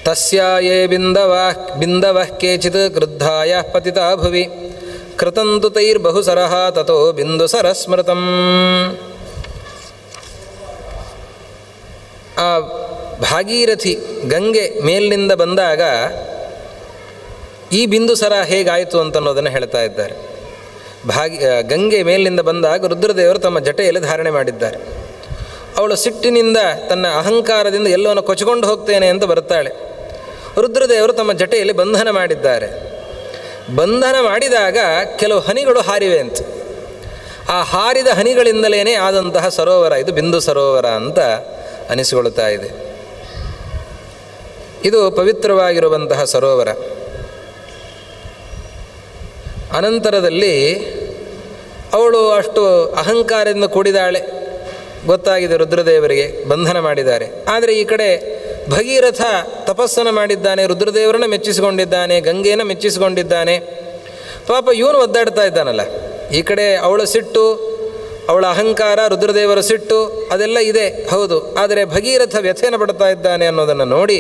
ತಸ್ಯಾಯೇ ಬಿಂದವಃ ಕೇಚಿತ್ ಕ್ರುದ್ಧಾಯ ಪತಿತಾ ಭುವಿ ಕೃತಂತು ತೈರ್ಬಹುಸರಃ ತತೋ ಬಿಂದುಸರ ಸ್ಮೃತಂ. ಆ ಭಾಗೀರಥಿ ಗಂಗೆ ಮೇಲಿನಿಂದ ಬಂದಾಗ ಈ ಬಿಂದುಸರ ಹೇಗಾಯಿತು ಅಂತನ್ನೋದನ್ನು ಹೇಳ್ತಾ ಇದ್ದಾರೆ. ಗಂಗೆ ಮೇಲಿನಿಂದ ಬಂದಾಗ ರುದ್ರದೇವರು ತಮ್ಮ ಜಟೆಯಲ್ಲಿ ಧಾರಣೆ ಮಾಡಿದ್ದಾರೆ. ಅವಳು ಸಿಟ್ಟಿನಿಂದ ತನ್ನ ಅಹಂಕಾರದಿಂದ ಎಲ್ಲವನ್ನು ಕೊಚ್ಚಿಕೊಂಡು ಹೋಗ್ತೇನೆ ಅಂತ ಬರ್ತಾಳೆ. ರುದ್ರದೇವರು ತಮ್ಮ ಜಟೆಯಲ್ಲಿ ಬಂಧನ ಮಾಡಿದ್ದಾರೆ. ಬಂಧನ ಮಾಡಿದಾಗ ಕೆಲವು ಹನಿಗಳು ಹಾರಿವೆ ಅಂತ. ಆ ಹಾರಿದ ಹನಿಗಳಿಂದಲೇ ಆದಂತಹ ಸರೋವರ ಇದು ಬಿಂದು ಸರೋವರ ಅಂತ ಅನಿಸಿಕೊಳ್ಳುತ್ತಾ ಇದೆ. ಇದು ಪವಿತ್ರವಾಗಿರುವಂತಹ ಸರೋವರ. ಅನಂತರದಲ್ಲಿ ಅವಳು ಅಷ್ಟು ಅಹಂಕಾರದಿಂದ ಕೂಡಿದಾಳೆ, ಗೊತ್ತಾಗಿದೆ ರುದ್ರದೇವರಿಗೆ, ಬಂಧನ ಮಾಡಿದ್ದಾರೆ. ಆದರೆ ಈ ಕಡೆ ಭಗೀರಥ ತಪಸ್ಸನ್ನು ಮಾಡಿದ್ದಾನೆ, ರುದ್ರದೇವರನ್ನು ಮೆಚ್ಚಿಸಿಕೊಂಡಿದ್ದಾನೆ, ಗಂಗೆಯನ್ನು ಮೆಚ್ಚಿಸಿಕೊಂಡಿದ್ದಾನೆ. ಪಾಪ ಇವನು ಒದ್ದಾಡ್ತಾ ಇದ್ದಾನಲ್ಲ. ಈ ಕಡೆ ಅವಳ ಸಿಟ್ಟು, ಅವಳ ಅಹಂಕಾರ, ರುದ್ರದೇವರ ಸಿಟ್ಟು ಅದೆಲ್ಲ ಇದೆ ಹೌದು. ಆದರೆ ಭಗೀರಥ ವ್ಯಥೆಯನ್ನು ಪಡ್ತಾ ಇದ್ದಾನೆ ಅನ್ನೋದನ್ನು ನೋಡಿ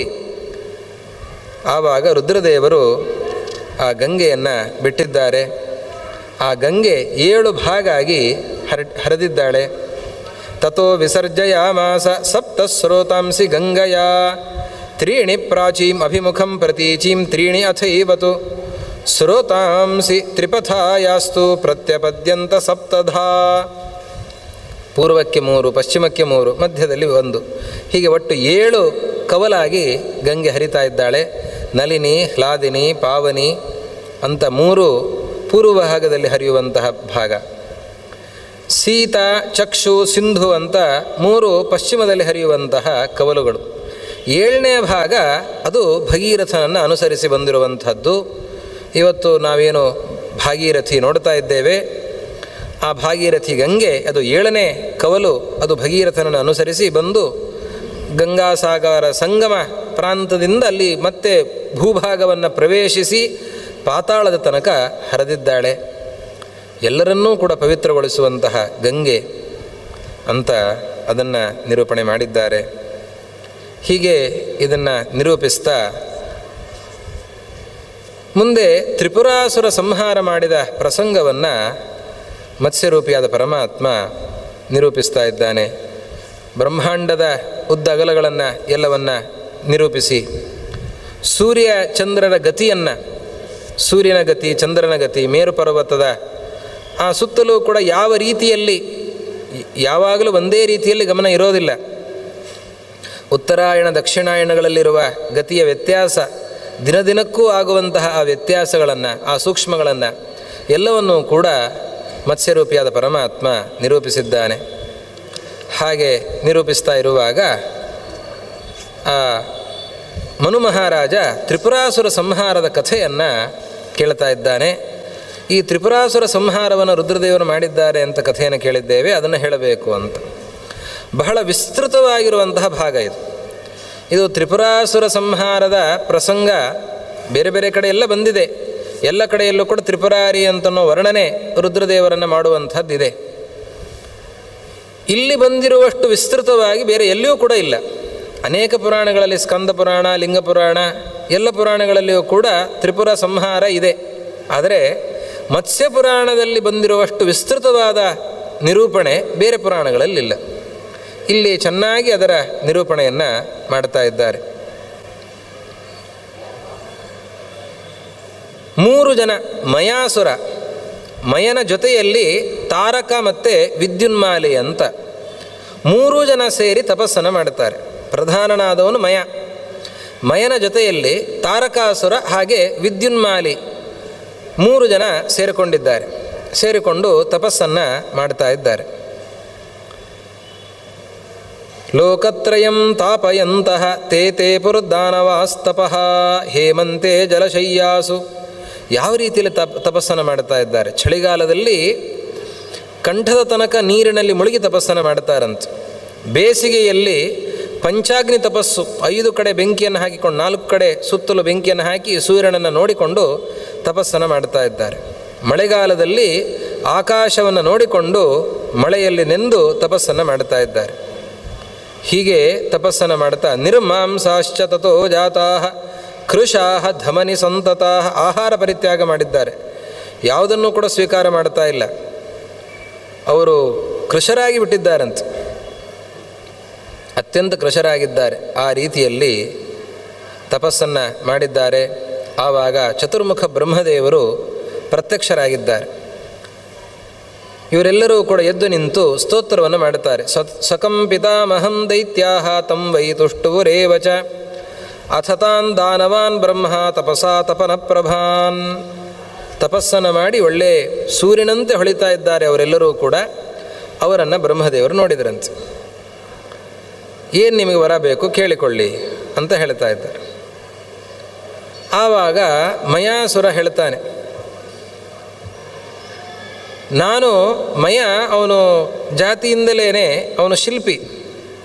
ಆವಾಗ ರುದ್ರದೇವರು ಆ ಗಂಗೆಯನ್ನು ಬಿಟ್ಟಿದ್ದಾರೆ. ಆ ಗಂಗೆ 7 ಭಾಗ ಆಗಿ ಹರಿದಿದ್ದಾಳೆ. ತಥೋ ವಿಸರ್ಜಯಾಮಾಸ ಸಪ್ತ ಸ್ರೋತಾಂಸಿ ಗಂಗಯಾ ತ್ರೀಣಿ ಪ್ರಾಚೀಂ ಅಭಿಮುಖಂ ಪ್ರತೀಚೀಂ ತ್ರೀಣಿ ಅಥೈವತು ಸ್ರೋತಾಂಸಿ ತ್ರಿಪಥಾಯಾಸ್ತು ಪ್ರತ್ಯಪದ್ಯಂತ ಸಪ್ತಧಾ. ಪೂರ್ವಕ್ಕೆ 3, ಪಶ್ಚಿಮಕ್ಕೆ 3, ಮಧ್ಯದಲ್ಲಿ 1, ಹೀಗೆ ಒಟ್ಟು 7 ಕವಲಾಗಿ ಗಂಗೆ ಹರಿತಾ ಇದ್ದಾಳೆ. ನಲಿನಿ, ಹ್ಲಾದಿನಿ, ಪಾವನಿ ಅಂತ 3 ಪೂರ್ವ ಭಾಗದಲ್ಲಿ ಹರಿಯುವಂತಹ ಭಾಗ, ಸೀತಾ, ಚಕ್ಷು, ಸಿಂಧು ಅಂತ 3 ಪಶ್ಚಿಮದಲ್ಲಿ ಹರಿಯುವಂತಹ ಕವಲುಗಳು. 7ನೇ ಭಾಗ ಅದು ಭಗೀರಥನನ್ನು ಅನುಸರಿಸಿ ಬಂದಿರುವಂಥದ್ದು. ಇವತ್ತು ನಾವೇನು ಭಾಗೀರಥಿ ನೋಡ್ತಾ ಇದ್ದೇವೆ, ಆ ಭಾಗೀರಥಿ ಗಂಗೆ ಅದು 7ನೇ ಕವಲು. ಅದು ಭಗೀರಥನನ್ನು ಅನುಸರಿಸಿ ಬಂದು ಗಂಗಾಸಾಗರ ಸಂಗಮ ಪ್ರಾಂತದಿಂದ ಅಲ್ಲಿ ಮತ್ತೆ ಭೂಭಾಗವನ್ನು ಪ್ರವೇಶಿಸಿ ಪಾತಾಳದ ತನಕ ಹರಿದಿದ್ದಾಳೆ. ಎಲ್ಲರನ್ನೂ ಕೂಡ ಪವಿತ್ರಗೊಳಿಸುವಂತಹ ಗಂಗೆ ಅಂತ ಅದನ್ನು ನಿರೂಪಣೆ ಮಾಡಿದ್ದಾರೆ. ಹೀಗೆ ಇದನ್ನು ನಿರೂಪಿಸ್ತಾ ಮುಂದೆ ತ್ರಿಪುರಾಸುರ ಸಂಹಾರ ಮಾಡಿದ ಪ್ರಸಂಗವನ್ನು ಮತ್ಸ್ಯರೂಪಿಯಾದ ಪರಮಾತ್ಮ ನಿರೂಪಿಸ್ತಾ ಇದ್ದಾನೆ. ಬ್ರಹ್ಮಾಂಡದ ಉದ್ದಗಲಗಳನ್ನು ಎಲ್ಲವನ್ನು ನಿರೂಪಿಸಿ ಸೂರ್ಯ ಚಂದ್ರರ ಗತಿಯನ್ನು, ಸೂರ್ಯನ ಗತಿ, ಚಂದ್ರನ ಗತಿ, ಮೇರು ಪರ್ವತದ ಆ ಸುತ್ತಲೂ ಕೂಡ ಯಾವ ರೀತಿಯಲ್ಲಿ, ಯಾವಾಗಲೂ ಒಂದೇ ರೀತಿಯಲ್ಲಿ ಗಮನ ಇರೋದಿಲ್ಲ. ಉತ್ತರಾಯಣ ದಕ್ಷಿಣಾಯಣಗಳಲ್ಲಿರುವ ಗತಿಯ ವ್ಯತ್ಯಾಸ, ದಿನದಿನಕ್ಕೂ ಆಗುವಂತಹ ಆ ವ್ಯತ್ಯಾಸಗಳನ್ನು, ಆ ಸೂಕ್ಷ್ಮಗಳನ್ನು ಎಲ್ಲವನ್ನೂ ಕೂಡ ಮತ್ಸ್ಯರೂಪಿಯಾದ ಪರಮಾತ್ಮ ನಿರೂಪಿಸಿದ್ದಾನೆ. ಹಾಗೆ ನಿರೂಪಿಸ್ತಾ ಇರುವಾಗ ಆ ಮನು ಮಹಾರಾಜ ತ್ರಿಪುರಾಸುರ ಸಂಹಾರದ ಕಥೆಯನ್ನು ಕೇಳ್ತಾ ಇದ್ದಾನೆ. ಈ ತ್ರಿಪುರಾಸುರ ಸಂಹಾರವನ್ನು ರುದ್ರದೇವರು ಮಾಡಿದ್ದಾರೆ ಅಂತ ಕಥೆಯನ್ನು ಕೇಳಿದ್ದೇವೆ, ಅದನ್ನು ಹೇಳಬೇಕು ಅಂತ. ಬಹಳ ವಿಸ್ತೃತವಾಗಿರುವಂತಹ ಭಾಗ ಇದು. ಇದು ತ್ರಿಪುರಾಸುರ ಸಂಹಾರದ ಪ್ರಸಂಗ ಬೇರೆ ಬೇರೆ ಕಡೆ ಎಲ್ಲ ಬಂದಿದೆ. ಎಲ್ಲ ಕಡೆಯಲ್ಲೂ ಕೂಡ ತ್ರಿಪುರಾರಿ ಅಂತನೋ ವರ್ಣನೆ ರುದ್ರದೇವರನ್ನು ಮಾಡುವಂಥದ್ದಿದೆ. ಇಲ್ಲಿ ಬಂದಿರುವಷ್ಟು ವಿಸ್ತೃತವಾಗಿ ಬೇರೆ ಎಲ್ಲಿಯೂ ಕೂಡ ಇಲ್ಲ. ಅನೇಕ ಪುರಾಣಗಳಲ್ಲಿ, ಸ್ಕಂದ ಪುರಾಣ, ಲಿಂಗ ಪುರಾಣ, ಎಲ್ಲ ಪುರಾಣಗಳಲ್ಲಿಯೂ ಕೂಡ ತ್ರಿಪುರ ಸಂಹಾರ ಇದೆ. ಆದರೆ ಮತ್ಸ್ಯ ಪುರಾಣದಲ್ಲಿ ಬಂದಿರುವಷ್ಟು ವಿಸ್ತೃತವಾದ ನಿರೂಪಣೆ ಬೇರೆ ಪುರಾಣಗಳಲ್ಲಿಲ್ಲ. ಇಲ್ಲಿ ಚೆನ್ನಾಗಿ ಅದರ ನಿರೂಪಣೆಯನ್ನು ಮಾಡ್ತಾ ಇದ್ದಾರೆ. 3 ಜನ ಮಯಾಸುರ, ಮಯನ ಜೊತೆಯಲ್ಲಿ ತಾರಕ ಮತ್ತು ವಿದ್ಯುನ್ಮಾಲಿ ಅಂತ 3 ಜನ ಸೇರಿ ತಪಸ್ಸನ್ನು ಮಾಡುತ್ತಾರೆ. ಪ್ರಧಾನನಾದವನು ಮಯ, ಮಯನ ಜೊತೆಯಲ್ಲಿ ತಾರಕಾಸುರ ಹಾಗೆ ವಿದ್ಯುನ್ಮಾಲಿ 3 ಜನ ಸೇರಿಕೊಂಡಿದ್ದಾರೆ. ಸೇರಿಕೊಂಡು ತಪಸ್ಸನ್ನು ಮಾಡ್ತಾ ಇದ್ದಾರೆ. ಲೋಕತ್ರಯಂ ತಾಪಯಂತಹ ತೇ ತೇ ಪುರದಾನವಾಸ್ತಪಃ ಹೇಮಂತೆ ಜಲಶಯ್ಯಾಸು. ಯಾವ ರೀತಿಯಲ್ಲಿ ತಪಸ್ಸನ್ನು ಮಾಡ್ತಾ ಇದ್ದಾರೆ? ಚಳಿಗಾಲದಲ್ಲಿ ಕಂಠದ ತನಕ ನೀರಿನಲ್ಲಿ ಮುಳುಗಿ ತಪಸ್ಸನ್ನು ಮಾಡ್ತಾರಂತೆ. ಬೇಸಿಗೆಯಲ್ಲಿ ಪಂಚಾಗ್ನಿ ತಪಸ್ಸು, 5 ಕಡೆ ಬೆಂಕಿಯನ್ನು ಹಾಕಿಕೊಂಡು 4 ಕಡೆ ಸುತ್ತಲೂ ಬೆಂಕಿಯನ್ನು ಹಾಕಿ ಸೂರ್ಯನನ್ನು ನೋಡಿಕೊಂಡು ತಪಸ್ಸನ್ನು ಮಾಡ್ತಾ ಇದ್ದಾರೆ. ಮಳೆಗಾಲದಲ್ಲಿ ಆಕಾಶವನ್ನು ನೋಡಿಕೊಂಡು ಮಳೆಯಲ್ಲಿ ನೆಂದು ತಪಸ್ಸನ್ನು ಮಾಡ್ತಾ ಇದ್ದಾರೆ. ಹೀಗೆ ತಪಸ್ಸನ್ನು ಮಾಡ್ತಾ ನಿರ್ಮಾಂಸಾಶ್ಚ ತಥೋ ಜಾತಾಃ ಕೃಶಾಃ ಧಮನಿ ಸಂತತಾಃ ಆಹಾರ ಪರಿತ್ಯಾಗ ಮಾಡಿದ್ದಾರೆ. ಯಾವುದನ್ನು ಕೂಡ ಸ್ವೀಕಾರ ಮಾಡ್ತಾ ಇಲ್ಲ. ಅವರು ಕೃಶರಾಗಿ ಬಿಟ್ಟಿದ್ದಾರಂತೆ, ಅತ್ಯಂತ ಕೃಶರಾಗಿದ್ದಾರೆ. ಆ ರೀತಿಯಲ್ಲಿ ತಪಸ್ಸನ್ನು ಮಾಡಿದ್ದಾರೆ. ಆವಾಗ ಚತುರ್ಮುಖ ಬ್ರಹ್ಮದೇವರು ಪ್ರತ್ಯಕ್ಷರಾಗಿದ್ದಾರೆ. ಇವರೆಲ್ಲರೂ ಕೂಡ ಎದ್ದು ನಿಂತು ಸ್ತೋತ್ರವನ್ನು ಮಾಡುತ್ತಾರೆ. ಸಕಂ ಪಿತಾಮಹಂ ದೈತ್ಯಾಹ ತಂ ವೈ ತುಷ್ಟುರೇವ ಚ ಅಥ ತಾನ್ ದಾನವಾನ್ ಬ್ರಹ್ಮ ತಪಸಾ ತಪನ ಪ್ರಭಾನ್. ತಪಸ್ಸನ್ನು ಮಾಡಿ ಒಳ್ಳೆ ಸೂರ್ಯನಂತೆ ಹೊಳಿತಾ ಇದ್ದಾರೆ ಅವರೆಲ್ಲರೂ ಕೂಡ. ಅವರನ್ನು ಬ್ರಹ್ಮದೇವರು ನೋಡಿದ್ರಂತೆ. ಏನು ನಿಮಗೆ ವರ ಬೇಕು ಕೇಳಿಕೊಳ್ಳಿ ಅಂತ ಹೇಳ್ತಾ ಇದ್ದಾರೆ. ಆವಾಗ ಮಯಾಸುರ ಹೇಳ್ತಾನೆ, ನಾನು ಅವನು ಜಾತಿಯಿಂದಲೇ ಅವನು ಶಿಲ್ಪಿ,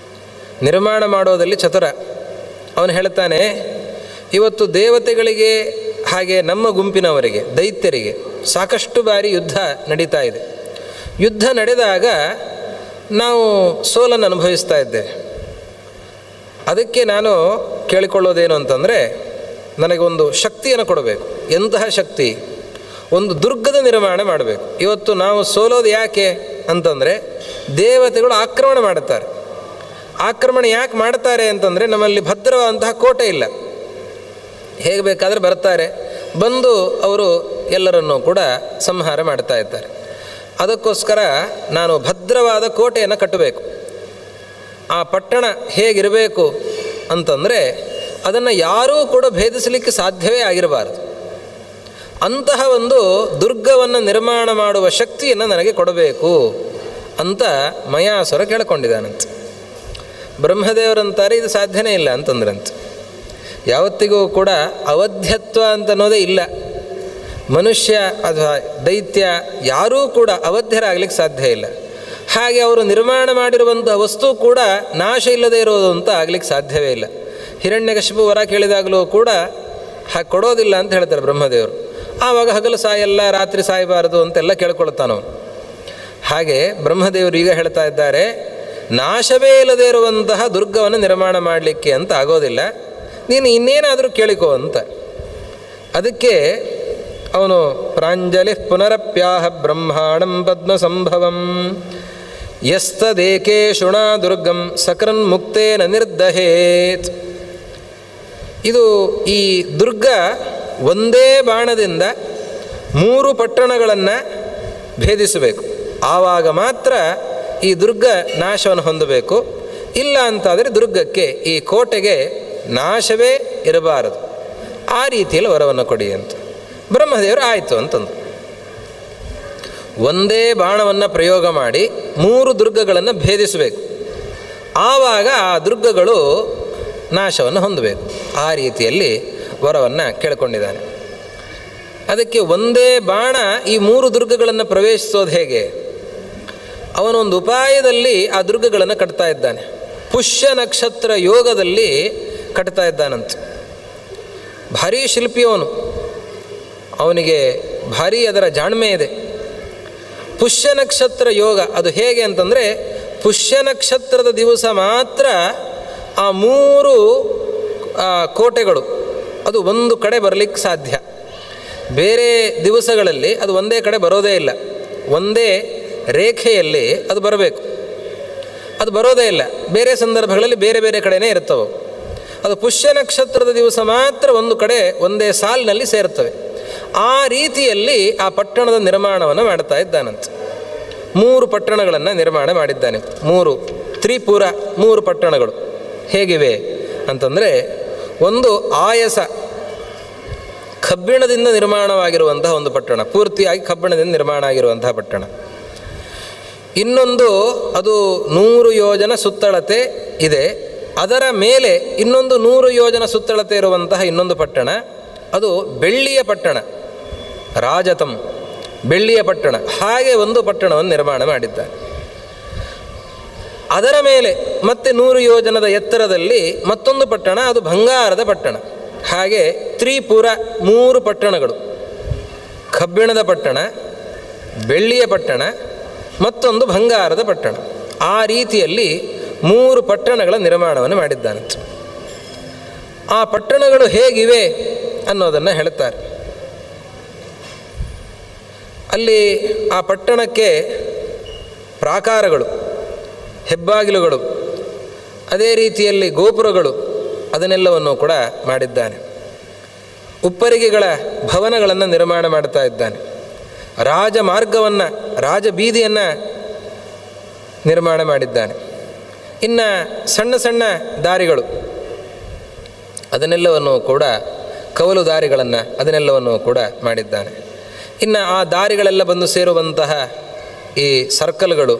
ನಿರ್ಮಾಣ ಮಾಡೋದಲ್ಲಿ ಚತುರ. ಅವನು ಹೇಳ್ತಾನೆ, ಇವತ್ತು ದೇವತೆಗಳಿಗೆ ಹಾಗೆ ನಮ್ಮ ಗುಂಪಿನವರಿಗೆ ದೈತ್ಯರಿಗೆ ಸಾಕಷ್ಟು ಬಾರಿ ಯುದ್ಧ ನಡೀತಾ ಇದೆ. ಯುದ್ಧ ನಡೆದಾಗ ನಾವು ಸೋಲನ್ನು ಅನುಭವಿಸ್ತಾ ಇದ್ದೇವೆ. ಅದಕ್ಕೆ ನಾನು ಕೇಳಿಕೊಳ್ಳೋದೇನು ಅಂತಂದರೆ, ನನಗೊಂದು ಶಕ್ತಿಯನ್ನು ಕೊಡಬೇಕು. ಎಂತಹ ಶಕ್ತಿ? ಒಂದು ದುರ್ಗದ ನಿರ್ಮಾಣ ಮಾಡಬೇಕು. ಇವತ್ತು ನಾವು ಸೋಲೋದು ಯಾಕೆ ಅಂತಂದರೆ, ದೇವತೆಗಳು ಆಕ್ರಮಣ ಮಾಡುತ್ತಾರೆ. ಆಕ್ರಮಣ ಯಾಕೆ ಮಾಡ್ತಾರೆ ಅಂತಂದರೆ, ನಮ್ಮಲ್ಲಿ ಭದ್ರವಾದಂತಹ ಕೋಟೆ ಇಲ್ಲ. ಹೇಗೆ ಬೇಕಾದರೆ ಬರ್ತಾರೆ, ಬಂದು ಅವರು ಎಲ್ಲರನ್ನೂ ಕೂಡ ಸಂಹಾರ ಮಾಡ್ತಾ ಇದ್ದಾರೆ. ಅದಕ್ಕೋಸ್ಕರ ನಾನು ಭದ್ರವಾದ ಕೋಟೆಯನ್ನು ಕಟ್ಟಬೇಕು. ಆ ಪಟ್ಟಣ ಹೇಗಿರಬೇಕು ಅಂತಂದರೆ, ಅದನ್ನು ಯಾರೂ ಕೂಡ ಭೇದಿಸಲಿಕ್ಕೆ ಸಾಧ್ಯವೇ ಆಗಿರಬಾರದು. ಅಂತಹ ಒಂದು ದುರ್ಗವನ್ನು ನಿರ್ಮಾಣ ಮಾಡುವ ಶಕ್ತಿಯನ್ನು ನನಗೆ ಕೊಡಬೇಕು ಅಂತ ಮಯಾಸುರ ಕೇಳಿಕೊಂಡಿದ್ದಾನಂತೆ. ಬ್ರಹ್ಮದೇವರಂತಾರೆ ಇದು ಸಾಧ್ಯನೇ ಇಲ್ಲ ಅಂತಂದ್ರಂತೆ. ಯಾವತ್ತಿಗೂ ಕೂಡ ಅವಧ್ಯತ್ವ ಅಂತನ್ನೋದೇ ಇಲ್ಲ. ಮನುಷ್ಯ ಅಥವಾ ದೈತ್ಯ ಯಾರೂ ಕೂಡ ಅವಧ್ಯರಾಗಲಿಕ್ಕೆ ಸಾಧ್ಯ ಇಲ್ಲ. ಹಾಗೆ ಅವರು ನಿರ್ಮಾಣ ಮಾಡಿರುವಂಥ ವಸ್ತು ಕೂಡ ನಾಶ ಇಲ್ಲದೆ ಇರೋದು ಅಂತ ಆಗಲಿಕ್ಕೆ ಸಾಧ್ಯವೇ ಇಲ್ಲ. ಹಿರಣ್ಯಕಶಿಪು ವರ ಕೇಳಿದಾಗಲೂ ಕೂಡ ಹಾಗೆ ಕೊಡೋದಿಲ್ಲ ಅಂತ ಹೇಳ್ತಾರೆ ಬ್ರಹ್ಮದೇವರು. ಆವಾಗ ಹಗಲು ಸಾಯಲ್ಲ, ರಾತ್ರಿ ಸಾಯಬಾರದು ಅಂತೆಲ್ಲ ಕೇಳ್ಕೊಳ್ತಾನವನು. ಹಾಗೆ ಬ್ರಹ್ಮದೇವರು ಈಗ ಹೇಳ್ತಾ ಇದ್ದಾರೆ, ನಾಶವೇ ಇಲ್ಲದೇ ಇರುವಂತಹ ದುರ್ಗವನ್ನು ನಿರ್ಮಾಣ ಮಾಡಲಿಕ್ಕೆ ಅಂತ ಆಗೋದಿಲ್ಲ, ನೀನು ಇನ್ನೇನಾದರೂ ಕೇಳಿಕೋ ಅಂತ. ಅದಕ್ಕೆ ಅವನು ಪ್ರಾಂಜಲಿ ಪುನರಪ್ಯಾಹ ಬ್ರಹ್ಮಾಣಂ ಪದ್ಮಸಂಭವಂ ಯಸ್ತದೇಕೆ ಶುಣಾ ದುರ್ಗಂ ಸಕರನ್ ಮುಕ್ತೇನ ನಿರ್ದಹೇತ್. ಇದು ಈ ದುರ್ಗ ಒಂದೇ ಬಾಣದಿಂದ 3 ಪಟ್ಟಣಗಳನ್ನು ಭೇದಿಸಬೇಕು. ಆವಾಗ ಮಾತ್ರ ಈ ದುರ್ಗ ನಾಶವನ್ನು ಹೊಂದಬೇಕು. ಇಲ್ಲ ಅಂತಾದರೆ ದುರ್ಗಕ್ಕೆ, ಈ ಕೋಟೆಗೆ ನಾಶವೇ ಇರಬಾರದು. ಆ ರೀತಿಯಲ್ಲಿ ವರವನ್ನು ಕೊಡಿ ಅಂತ ಬ್ರಹ್ಮದೇವರು ಆಯಿತು ಅಂತಂದು ಒಂದೇ ಬಾಣವನ್ನು ಪ್ರಯೋಗ ಮಾಡಿ 3 ದುರ್ಗಗಳನ್ನು ಭೇದಿಸಬೇಕು. ಆವಾಗ ಆ ದುರ್ಗಗಳು ನಾಶವನ್ನು ಹೊಂದಬೇಕು. ಆ ರೀತಿಯಲ್ಲಿ ವರವನ್ನು ಕೇಳಿಕೊಂಡಿದ್ದಾನೆ. ಅದಕ್ಕೆ ಒಂದೇ ಬಾಣ ಈ 3 ದುರ್ಗಗಳನ್ನು ಪ್ರವೇಶಿಸೋದು ಹೇಗೆ? ಅವನೊಂದು ಉಪಾಯದಲ್ಲಿ ಆ ದುರ್ಗಗಳನ್ನು ಕಟ್ತಾ ಇದ್ದಾನೆ. ಪುಷ್ಯ ನಕ್ಷತ್ರ ಯೋಗದಲ್ಲಿ ಕಟ್ತಾ ಇದ್ದಾನಂತೆ. ಭಾರೀ ಶಿಲ್ಪಿಯವನು, ಅವನಿಗೆ ಭಾರೀ ಅದರ ಜಾಣ್ಮೆ ಇದೆ. ಪುಷ್ಯ ನಕ್ಷತ್ರ ಯೋಗ ಅದು ಹೇಗೆ ಅಂತಂದರೆ, ಪುಷ್ಯ ನಕ್ಷತ್ರದ ದಿವಸ ಮಾತ್ರ ಆ 3 ಕೋಟೆಗಳು ಅದು ಒಂದು ಕಡೆ ಬರಲಿಕ್ಕೆ ಸಾಧ್ಯ. ಬೇರೆ ದಿವಸಗಳಲ್ಲಿ ಅದು ಒಂದೇ ಕಡೆ ಬರೋದೇ ಇಲ್ಲ. ಒಂದೇ ರೇಖೆಯಲ್ಲಿ ಅದು ಬರಬೇಕು. ಅದು ಬರೋದೇ ಇಲ್ಲ. ಬೇರೆ ಸಂದರ್ಭಗಳಲ್ಲಿ ಬೇರೆ ಬೇರೆ ಕಡೆಯೇ ಇರ್ತವೆ. ಅದು ಪುಷ್ಯ ನಕ್ಷತ್ರದ ದಿವಸ ಮಾತ್ರ ಒಂದು ಕಡೆ ಒಂದೇ ಸಾಲಿನಲ್ಲಿ ಸೇರ್ತವೆ. ಆ ರೀತಿಯಲ್ಲಿ ಆ ಪಟ್ಟಣದ ನಿರ್ಮಾಣವನ್ನು ಮಾಡ್ತಾ ಇದ್ದಾನಂತೆ. 3 ಪಟ್ಟಣಗಳನ್ನು ನಿರ್ಮಾಣ ಮಾಡಿದ್ದಾನೆ. 3 ತ್ರಿಪುರ 3 ಪಟ್ಟಣಗಳು ಹೇಗಿವೆ ಅಂತಂದರೆ, ಒಂದು ಆಯಸ, ಕಬ್ಬಿಣದಿಂದ ನಿರ್ಮಾಣವಾಗಿರುವಂತಹ ಒಂದು ಪಟ್ಟಣ, ಪೂರ್ತಿಯಾಗಿ ಕಬ್ಬಿಣದಿಂದ ನಿರ್ಮಾಣ ಆಗಿರುವಂತಹ ಪಟ್ಟಣ. ಇನ್ನೊಂದು ಅದು 100 ಯೋಜನ ಸುತ್ತಳತೆ ಇದೆ. ಅದರ ಮೇಲೆ ಇನ್ನೊಂದು 100 ಯೋಜನ ಸುತ್ತಳತೆ ಇರುವಂತಹ ಇನ್ನೊಂದು ಪಟ್ಟಣ, ಅದು ಬೆಳ್ಳಿಯ ಪಟ್ಟಣ, ರಾಜತಂ, ಬೆಳ್ಳಿಯ ಪಟ್ಟಣ. ಹಾಗೆ ಒಂದು ಪಟ್ಟಣವನ್ನು ನಿರ್ಮಾಣ ಮಾಡಿದ್ದಾರೆ. ಅದರ ಮೇಲೆ ಮತ್ತೆ 100 ಯೋಜನದ ಎತ್ತರದಲ್ಲಿ ಮತ್ತೊಂದು ಪಟ್ಟಣ, ಅದು ಬಂಗಾರದ ಪಟ್ಟಣ. ಹಾಗೆ ತ್ರಿಪುರ 3 ಪಟ್ಟಣಗಳು, ಕಬ್ಬಿಣದ ಪಟ್ಟಣ, ಬೆಳ್ಳಿಯ ಪಟ್ಟಣ, ಮತ್ತೊಂದು ಬಂಗಾರದ ಪಟ್ಟಣ. ಆ ರೀತಿಯಲ್ಲಿ 3 ಪಟ್ಟಣಗಳ ನಿರ್ಮಾಣವನ್ನು ಮಾಡಿದ್ದಾನಂತೆ. ಆ ಪಟ್ಟಣಗಳು ಹೇಗಿವೆ ಅನ್ನೋದನ್ನು ಹೇಳುತ್ತಾರೆ. ಅಲ್ಲಿ ಆ ಪಟ್ಟಣಕ್ಕೆ ಪ್ರಾಕಾರಗಳು, ಹೆಬ್ಬಾಗಿಲುಗಳು, ಅದೇ ರೀತಿಯಲ್ಲಿ ಗೋಪುರಗಳು, ಅದನ್ನೆಲ್ಲವನ್ನು ಕೂಡ ಮಾಡಿದ್ದಾನೆ. ಉಪ್ಪರಿಗೆಗಳ ಭವನಗಳನ್ನು ನಿರ್ಮಾಣ ಮಾಡ್ತಾ ಇದ್ದಾನೆ. ರಾಜಮಾರ್ಗವನ್ನು, ರಾಜಬೀದಿಯನ್ನು ನಿರ್ಮಾಣ ಮಾಡಿದ್ದಾನೆ. ಇನ್ನು ಸಣ್ಣ ಸಣ್ಣ ದಾರಿಗಳು, ಅದನ್ನೆಲ್ಲವನ್ನು ಕೂಡ, ಕವಲು ದಾರಿಗಳನ್ನು ಅದನ್ನೆಲ್ಲವನ್ನು ಕೂಡ ಮಾಡಿದ್ದಾನೆ. ಇನ್ನು ಆ ದಾರಿಗಳೆಲ್ಲ ಬಂದು ಸೇರುವಂತಹ ಈ ಸರ್ಕಲ್ಗಳು,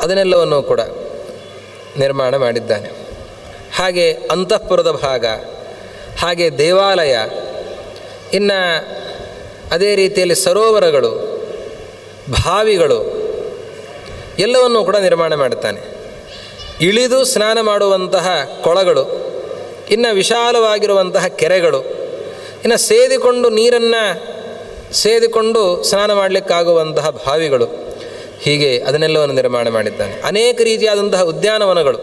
ಅದನ್ನೆಲ್ಲವನ್ನು ಕೂಡ ನಿರ್ಮಾಣ ಮಾಡಿದ್ದಾನೆ. ಹಾಗೆ ಅಂತಃಪುರದ ಭಾಗ, ಹಾಗೆ ದೇವಾಲಯ, ಇನ್ನು ಅದೇ ರೀತಿಯಲ್ಲಿ ಸರೋವರಗಳು, ಬಾವಿಗಳು ಎಲ್ಲವನ್ನೂ ಕೂಡ ನಿರ್ಮಾಣ ಮಾಡುತ್ತಾನೆ. ಇಳಿದು ಸ್ನಾನ ಮಾಡುವಂತಹ ಕೊಳಗಳು, ಇನ್ನು ವಿಶಾಲವಾಗಿರುವಂತಹ ಕೆರೆಗಳು, ಇನ್ನು ನೀರನ್ನು ಸೇದಿಕೊಂಡು ಸ್ನಾನ ಮಾಡಲಿಕ್ಕಾಗುವಂತಹ ಬಾವಿಗಳು, ಹೀಗೆ ಅದನ್ನೆಲ್ಲವನ್ನು ನಿರ್ಮಾಣ ಮಾಡಿದ್ದಾನೆ. ಅನೇಕ ರೀತಿಯಾದಂತಹ ಉದ್ಯಾನವನಗಳು,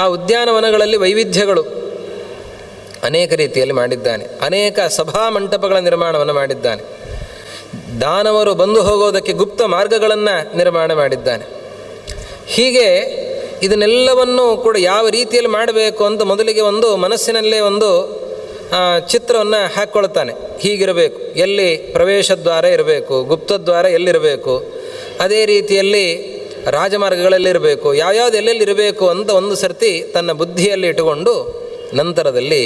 ಆ ಉದ್ಯಾನವನಗಳಲ್ಲಿ ವೈವಿಧ್ಯಗಳು ಅನೇಕ ರೀತಿಯಲ್ಲಿ ಮಾಡಿದ್ದಾನೆ. ಅನೇಕ ಸಭಾ ಮಂಟಪಗಳ ನಿರ್ಮಾಣವನ್ನು ಮಾಡಿದ್ದಾನೆ. ದಾನವರು ಬಂದು ಹೋಗೋದಕ್ಕೆ ಗುಪ್ತ ಮಾರ್ಗಗಳನ್ನು ನಿರ್ಮಾಣ ಮಾಡಿದ್ದಾನೆ. ಹೀಗೆ ಇದನ್ನೆಲ್ಲವನ್ನೂ ಕೂಡ ಯಾವ ರೀತಿಯಲ್ಲಿ ಮಾಡಬೇಕು ಅಂತ ಮೊದಲಿಗೆ ಒಂದು ಮನಸ್ಸಿನಲ್ಲೇ ಒಂದು ಚಿತ್ರವನ್ನು ಹಾಕ್ಕೊಳ್ತಾನೆ. ಹೀಗಿರಬೇಕು, ಎಲ್ಲಿ ಪ್ರವೇಶದ್ವಾರ ಇರಬೇಕು, ಗುಪ್ತದ್ವಾರ ಎಲ್ಲಿರಬೇಕು, ಅದೇ ರೀತಿಯಲ್ಲಿ ರಾಜಮಾರ್ಗಗಳಲ್ಲಿರಬೇಕು, ಯಾವ್ಯಾವುದು ಎಲ್ಲೆಲ್ಲಿರಬೇಕು ಅಂತ ಒಂದು ಸರ್ತಿ ತನ್ನ ಬುದ್ಧಿಯಲ್ಲಿ ಇಟ್ಟುಕೊಂಡು ನಂತರದಲ್ಲಿ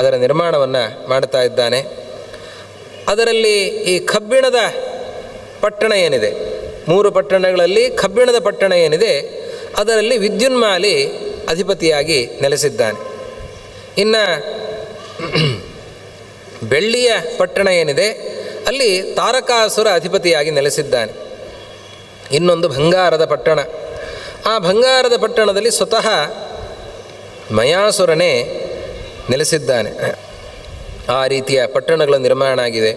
ಅದರ ನಿರ್ಮಾಣವನ್ನು ಮಾಡ್ತಾ ಇದ್ದಾನೆ. ಅದರಲ್ಲಿ ಈ ಕಬ್ಬಿಣದ ಪಟ್ಟಣ ಏನಿದೆ, 3 ಪಟ್ಟಣಗಳಲ್ಲಿ ಕಬ್ಬಿಣದ ಪಟ್ಟಣ ಏನಿದೆ, ಅದರಲ್ಲಿ ವಿದ್ಯುನ್ಮಾಲಿ ಅಧಿಪತಿಯಾಗಿ ನೆಲೆಸಿದ್ದಾನೆ. ಇನ್ನು ಬೆಳ್ಳಿಯ ಪಟ್ಟಣ ಏನಿದೆ, ಅಲ್ಲಿ ತಾರಕಾಸುರ ಅಧಿಪತಿಯಾಗಿ ನೆಲೆಸಿದ್ದಾನೆ. ಇನ್ನೊಂದು ಬಂಗಾರದ ಪಟ್ಟಣ, ಆ ಬಂಗಾರದ ಪಟ್ಟಣದಲ್ಲಿ ಸ್ವತಃ ಮಯಾಸುರನೇ ನೆಲೆಸಿದ್ದಾನೆ. ಆ ರೀತಿಯ ಪಟ್ಟಣಗಳ ನಿರ್ಮಾಣ ಆಗಿದೆ.